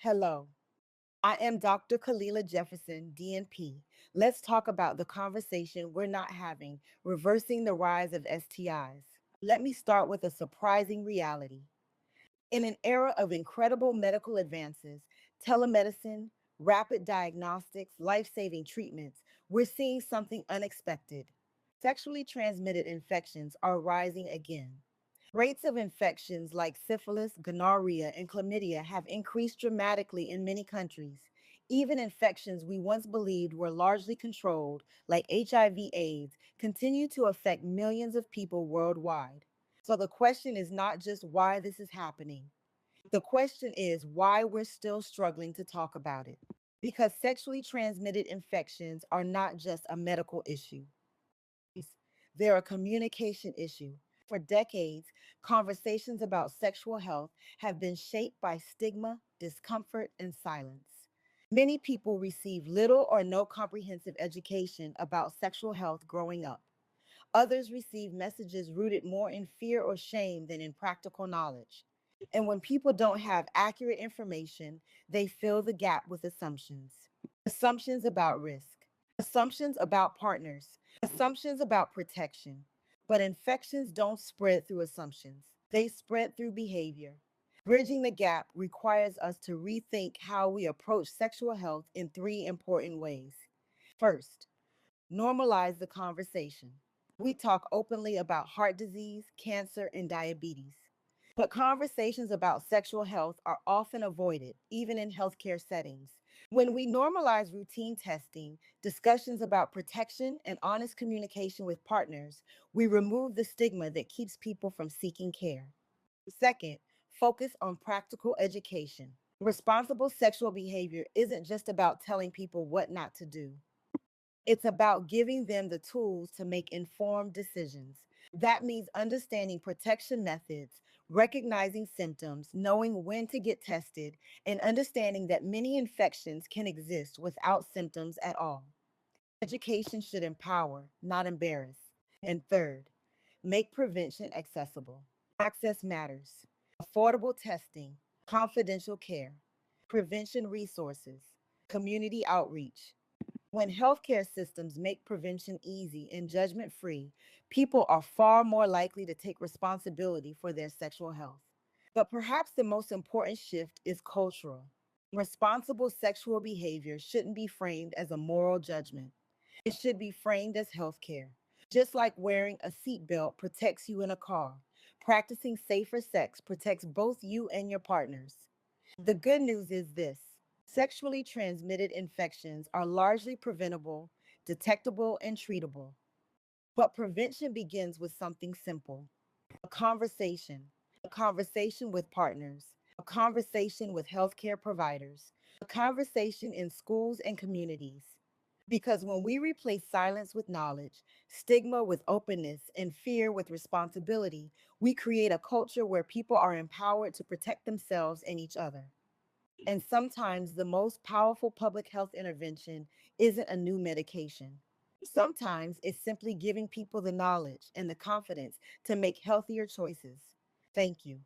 Hello, I am Dr. Khalilah Jefferson, DNP. Let's talk about the conversation we're not having, reversing the rise of STIs. Let me start with a surprising reality. In an era of incredible medical advances, telemedicine, rapid diagnostics, life saving treatments, we're seeing something unexpected. Sexually transmitted infections are rising again. Rates of infections like syphilis, gonorrhea, and chlamydia have increased dramatically in many countries. Even infections we once believed were largely controlled, like HIV/AIDS, continue to affect millions of people worldwide. So the question is not just why this is happening. The question is why we're still struggling to talk about it. Because sexually transmitted infections are not just a medical issue, they're a communication issue. For decades, conversations about sexual health have been shaped by stigma, discomfort, and silence. Many people receive little or no comprehensive education about sexual health growing up. Others receive messages rooted more in fear or shame than in practical knowledge. And when people don't have accurate information, they fill the gap with assumptions. Assumptions about risk, assumptions about partners, assumptions about protection. But infections don't spread through assumptions, they spread through behavior. Bridging the gap requires us to rethink how we approach sexual health in three important ways. First, normalize the conversation. We talk openly about heart disease, cancer, and diabetes. But conversations about sexual health are often avoided, even in healthcare settings. When we normalize routine testing, discussions about protection, and honest communication with partners, we remove the stigma that keeps people from seeking care. Second, focus on practical education. Responsible sexual behavior isn't just about telling people what not to do. It's about giving them the tools to make informed decisions. That means understanding protection methods, recognizing symptoms, knowing when to get tested, and understanding that many infections can exist without symptoms at all. Education should empower, not embarrass. And third, make prevention accessible. Access matters. Affordable testing, confidential care, prevention resources, community outreach. When healthcare systems make prevention easy and judgment free, people are far more likely to take responsibility for their sexual health. But perhaps the most important shift is cultural. Responsible sexual behavior shouldn't be framed as a moral judgment, it should be framed as healthcare. Just like wearing a seatbelt protects you in a car, practicing safer sex protects both you and your partners. The good news is this: sexually transmitted infections are largely preventable, detectable, and treatable. But prevention begins with something simple: a conversation with partners, a conversation with healthcare providers, a conversation in schools and communities. Because when we replace silence with knowledge, stigma with openness, and fear with responsibility, we create a culture where people are empowered to protect themselves and each other. And sometimes the most powerful public health intervention isn't a new medication. Sometimes it's simply giving people the knowledge and the confidence to make healthier choices. Thank you.